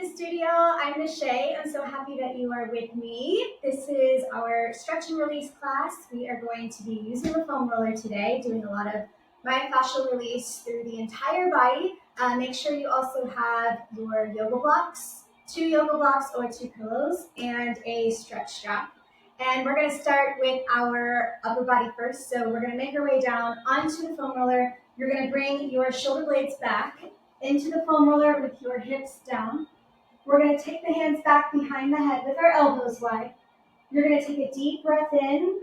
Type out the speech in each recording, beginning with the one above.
the studio. I'm Naché. I'm so happy that you are with me. This is our stretch and release class. We are going to be using the foam roller today, doing a lot of myofascial release through the entire body. Make sure you also have your yoga blocks, 2 yoga blocks or 2 pillows, and a stretch strap. And we're going to start with our upper body first. So we're going to make our way down onto the foam roller. You're going to bring your shoulder blades back into the foam roller with your hips down. We're going to take the hands back behind the head with our elbows wide. You're going to take a deep breath in,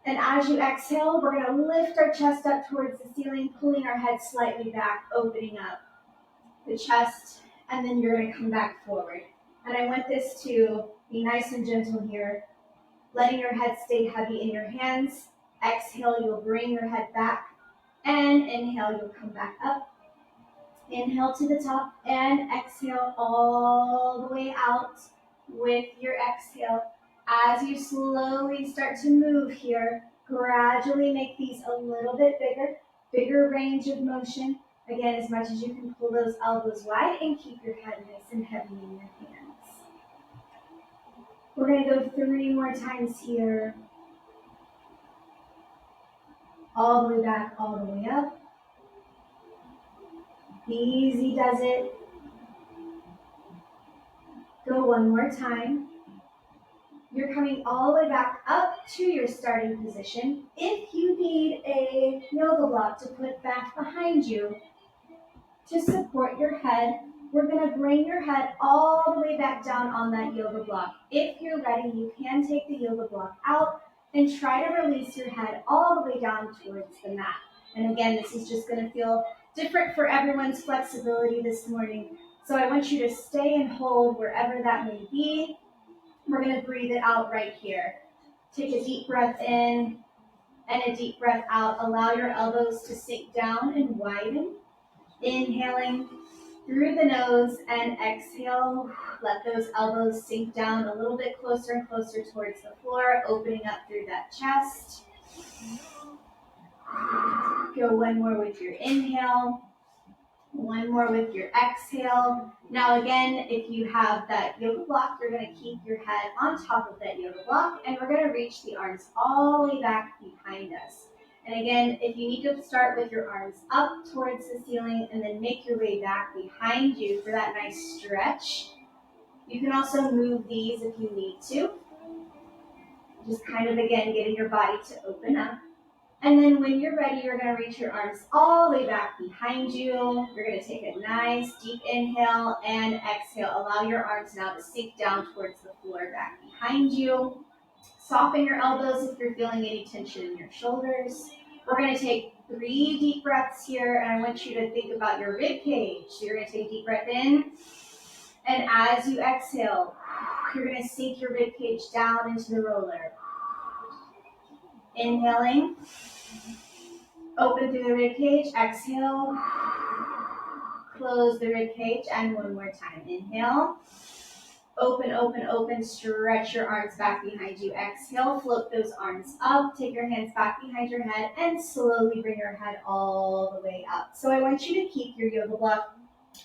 and as you exhale, we're going to lift our chest up towards the ceiling, pulling our head slightly back, opening up the chest, and then you're going to come back forward. And I want this to be nice and gentle here, letting your head stay heavy in your hands. Exhale, you'll bring your head back, and inhale, you'll come back up. Inhale to the top and exhale all the way out with your exhale. As you slowly start to move here, gradually make these a little bit bigger range of motion. Again, as much as you can pull those elbows wide and keep your head nice and heavy in your hands. We're going to go 3 more times here. All the way back, all the way up. Easy does it. Go 1 more time. You're coming all the way back up to your starting position. If you need a yoga block to put back behind you to support your head, we're going to bring your head all the way back down on that yoga block. If you're ready, you can take the yoga block out and try to release your head all the way down towards the mat. And again, this is just going to feel different for everyone's flexibility this morning. So I want you to stay and hold wherever that may be. We're going to breathe it out right here. Take a deep breath in and a deep breath out. Allow your elbows to sink down and widen. Inhaling through the nose and exhale. Let those elbows sink down a little bit closer and closer towards the floor, opening up through that chest. Go 1 more with your inhale. 1 more with your exhale. Now again, if you have that yoga block, you're going to keep your head on top of that yoga block, and we're going to reach the arms all the way back behind us. And again, if you need to start with your arms up towards the ceiling and then make your way back behind you for that nice stretch, you can also move these if you need to. Just kind of, again, getting your body to open up. And then when you're ready, you're going to reach your arms all the way back behind you. You're going to take a nice deep inhale and exhale. Allow your arms now to sink down towards the floor back behind you. Soften your elbows if you're feeling any tension in your shoulders. We're going to take 3 deep breaths here, and I want you to think about your rib cage. So you're going to take a deep breath in, and as you exhale, you're going to sink your rib cage down into the roller. Inhaling, open through the rib cage, exhale, close the rib cage, and 1 more time. Inhale, open, open, open, stretch your arms back behind you. Exhale, float those arms up, take your hands back behind your head, and slowly bring your head all the way up. So I want you to keep your yoga block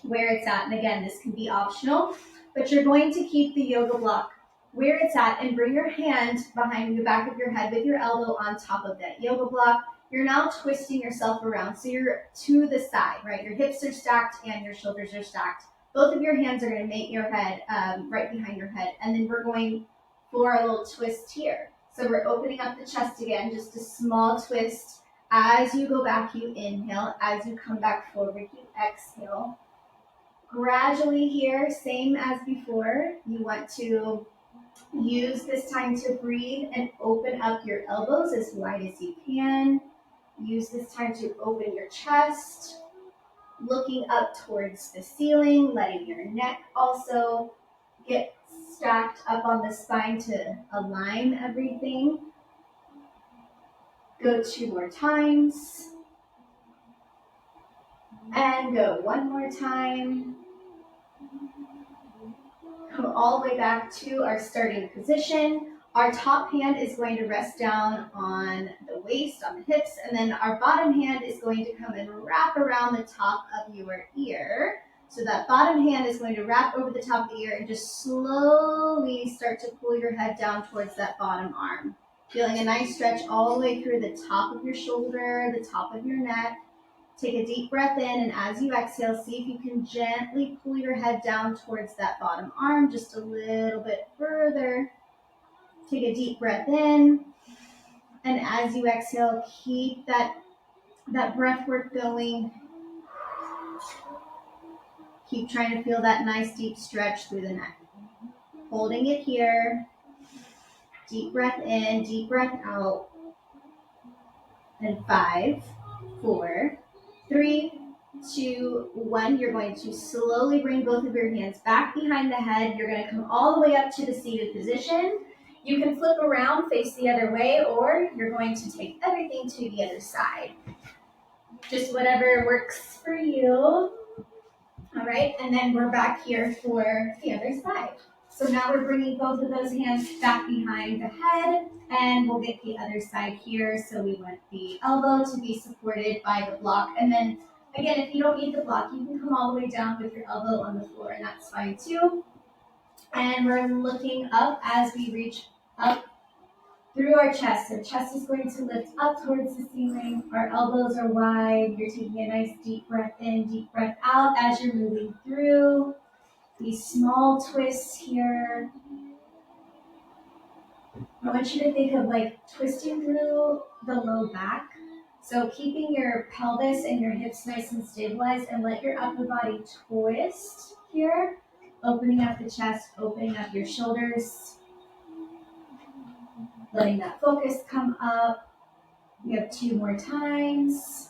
where it's at, and again, this can be optional, but you're going to keep the yoga block where it's at and bring your hand behind the back of your head with your elbow on top of that yoga block. You're now twisting yourself around, so you're to the side, right? Your hips are stacked and your shoulders are stacked. Both of your hands are going to make your head right behind your head, and then we're going for a little twist here. So we're opening up the chest again, just a small twist. As you go back, you inhale. As you come back forward, you exhale. Gradually here, same as before, you want to use this time to breathe and open up your elbows as wide as you can. Use this time to open your chest, looking up towards the ceiling, letting your neck also get stacked up on the spine to align everything. Go 2 more times. And go 1 more time. Come all the way back to our starting position. Our top hand is going to rest down on the waist, on the hips, and then our bottom hand is going to come and wrap around the top of your ear. So that bottom hand is going to wrap over the top of the ear and just slowly start to pull your head down towards that bottom arm. Feeling a nice stretch all the way through the top of your shoulder, the top of your neck. Take a deep breath in, and as you exhale, see if you can gently pull your head down towards that bottom arm just a little bit further. Take a deep breath in, and as you exhale, keep that breath work going. Keep trying to feel that nice deep stretch through the neck. Holding it here. Deep breath in, deep breath out. And 5, 4, 3, 2, 1. You're going to slowly bring both of your hands back behind the head. You're going to come all the way up to the seated position. You can flip around, face the other way, or you're going to take everything to the other side. Just whatever works for you. All right, and then we're back here for the other side. So now we're bringing both of those hands back behind the head, and we'll get the other side here. So we want the elbow to be supported by the block. And then again, if you don't need the block, you can come all the way down with your elbow on the floor, and that's fine too. And we're looking up as we reach up through our chest. So chest is going to lift up towards the ceiling. Our elbows are wide. You're taking a nice deep breath in, deep breath out as you're moving through. These small twists here. I want you to think of like twisting through the low back. So keeping your pelvis and your hips nice and stabilized, and let your upper body twist here. Opening up the chest, opening up your shoulders. Letting that focus come up. We have 2 more times.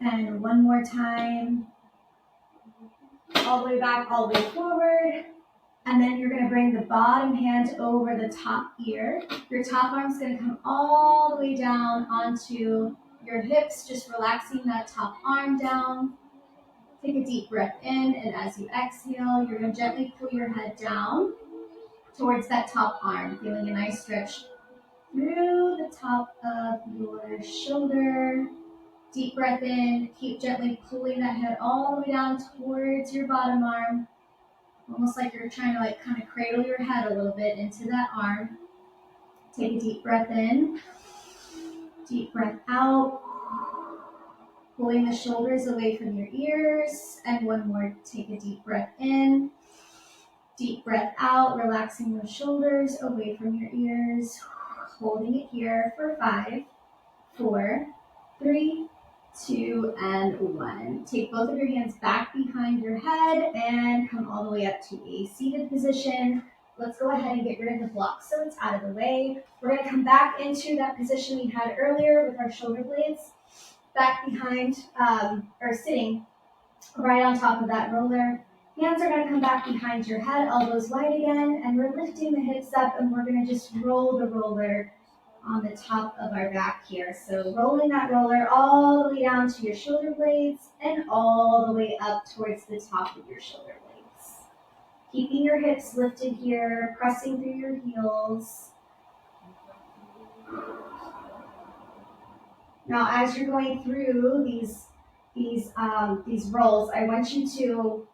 And 1 more time. All the way back, all the way forward. And then you're going to bring the bottom hand over the top ear. Your top arm's going to come all the way down onto your hips, just relaxing that top arm down. Take a deep breath in, and as you exhale, you're going to gently pull your head down towards that top arm, feeling a nice stretch through the top of your shoulder. Deep breath in, keep gently pulling that head all the way down towards your bottom arm. Almost like you're trying to like kind of cradle your head a little bit into that arm. Take a deep breath in, deep breath out. Pulling the shoulders away from your ears. And 1 more, take a deep breath in. Deep breath out, relaxing those shoulders away from your ears. Holding it here for 5, 4, 3, 2, and 1. Take both of your hands back behind your head and come all the way up to a seated position. Let's go ahead and get rid of the block so it's out of the way. We're going to come back into that position we had earlier with our shoulder blades. Back behind, or sitting right on top of that roller. Hands are going to come back behind your head, elbows wide again, and we're lifting the hips up, and we're going to just roll the roller on the top of our back here. So rolling that roller all the way down to your shoulder blades and all the way up towards the top of your shoulder blades. Keeping your hips lifted here, pressing through your heels. Now, as you're going through these rolls, I want you to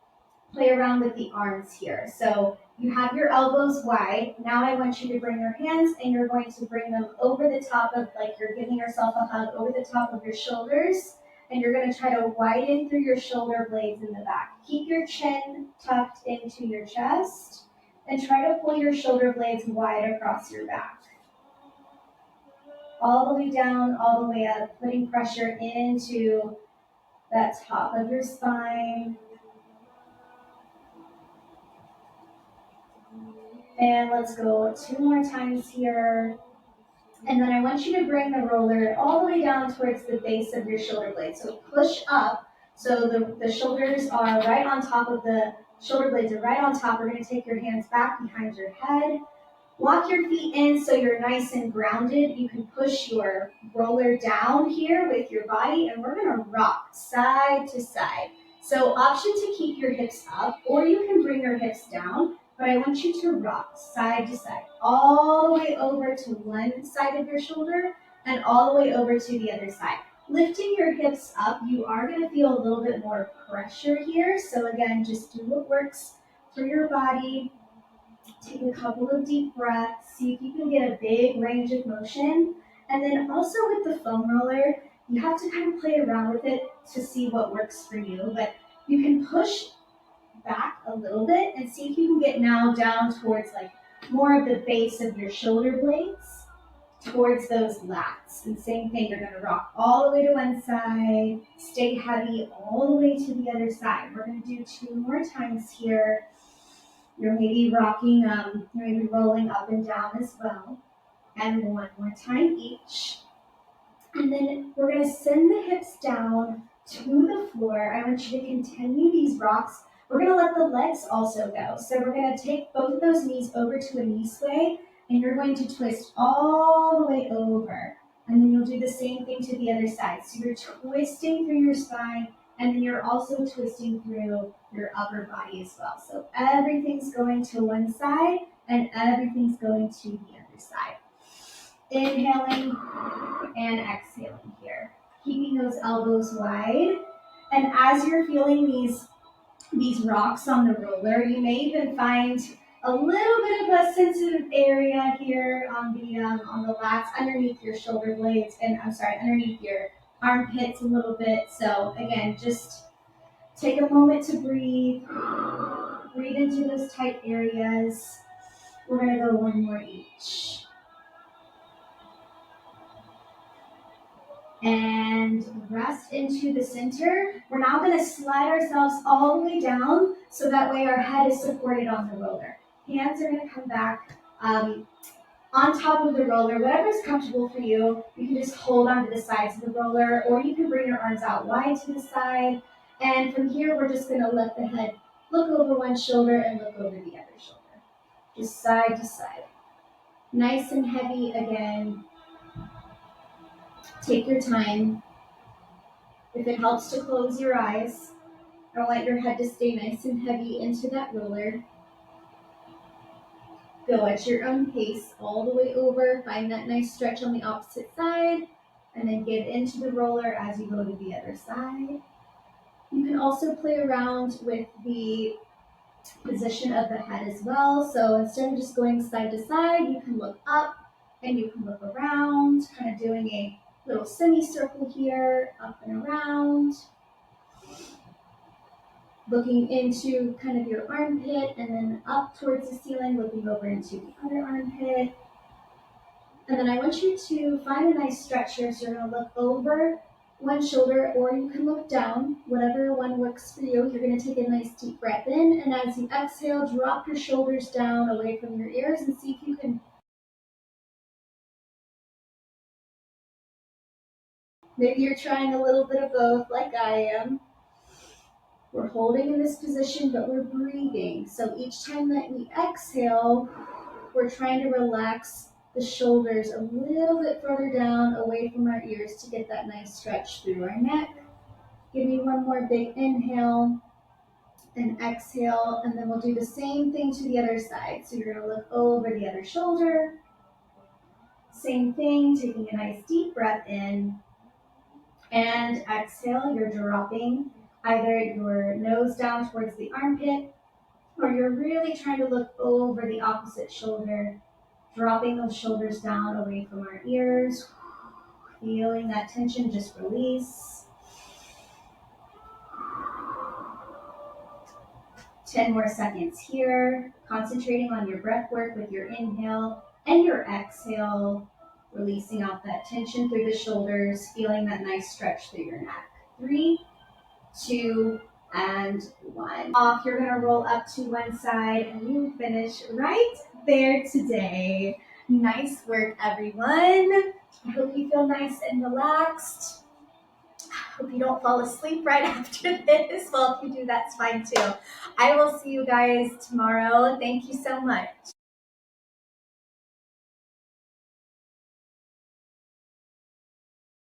play around with the arms here. So you have your elbows wide. Now I want you to bring your hands, and you're going to bring them over the top of, like you're giving yourself a hug over the top of your shoulders, and you're going to try to widen through your shoulder blades in the back. Keep your chin tucked into your chest, and try to pull your shoulder blades wide across your back. All the way down, all the way up, putting pressure into that top of your spine. And let's go 2 more times here. And then I want you to bring the roller all the way down towards the base of your shoulder blade. So push up, so the shoulders are right on top of the shoulder blades are right on top. We're going to take your hands back behind your head. Walk your feet in so you're nice and grounded. You can push your roller down here with your body, and we're going to rock side to side. So option to keep your hips up, or you can bring your hips down, but I want you to rock side to side, all the way over to one side of your shoulder and all the way over to the other side. Lifting your hips up, you are going to feel a little bit more pressure here. So again, just do what works for your body. Take a couple of deep breaths. See if you can get a big range of motion. And then also with the foam roller, you have to kind of play around with it to see what works for you. But you can push back a little bit and see if you can get now down towards like more of the base of your shoulder blades towards those lats. And same thing, you're gonna rock all the way to one side, stay heavy all the way to the other side. We're gonna do 2 more times here. You're maybe rocking, you're maybe rolling up and down as well. And 1 more time each. And then we're gonna send the hips down to the floor. I want you to continue these rocks. We're gonna let the legs also go. So we're gonna take both of those knees over to a knee sway, and you're going to twist all the way over. And then you'll do the same thing to the other side. So you're twisting through your spine, and then you're also twisting through your upper body as well. So everything's going to one side, and everything's going to the other side. Inhaling and exhaling here. Keeping those elbows wide. And as you're feeling these rocks on the roller, you may even find a little bit of a sensitive area here on the lats underneath your shoulder blades, and underneath your armpits a little bit. So again, just take a moment to breathe. Breathe into those tight areas. We're gonna go 1 more each. And rest into the center. We're now going to slide ourselves all the way down so that way our head is supported on the roller. Hands are going to come back on top of the roller, whatever is comfortable for you. You can just hold onto the sides of the roller, or you can bring your arms out wide to the side. And from here, we're just going to let the head look over one shoulder and look over the other shoulder. Just side to side. Nice and heavy again. Take your time. If it helps to close your eyes, I want your head to stay nice and heavy into that roller. Go at your own pace all the way over. Find that nice stretch on the opposite side, and then get into the roller as you go to the other side. You can also play around with the position of the head as well. So instead of just going side to side, you can look up and you can look around, kind of doing a little semicircle here, up and around. Looking into kind of your armpit and then up towards the ceiling, looking over into the other armpit. And then I want you to find a nice stretch here. So you're going to look over one shoulder, or you can look down, whatever one works for you. You're going to take a nice deep breath in, and as you exhale, drop your shoulders down away from your ears and see if you can. Maybe you're trying a little bit of both like I am. We're holding in this position, but we're breathing. So each time that we exhale, we're trying to relax the shoulders a little bit further down away from our ears to get that nice stretch through our neck. Give me 1 more big inhale and exhale, and then we'll do the same thing to the other side. So you're going to look over the other shoulder. Same thing, taking a nice deep breath in, and exhale. You're dropping either your nose down towards the armpit, or you're really trying to look over the opposite shoulder, dropping those shoulders down away from our ears, feeling that tension just release. 10 more seconds here, concentrating on your breath work with your inhale and your exhale, releasing out that tension through the shoulders, feeling that nice stretch through your neck. 3, 2, and 1. Off, you're gonna roll up to one side and you finish right there today. Nice work, everyone. I hope you feel nice and relaxed. Hope you don't fall asleep right after this. Well, if you do, that's fine too. I will see you guys tomorrow. Thank you so much.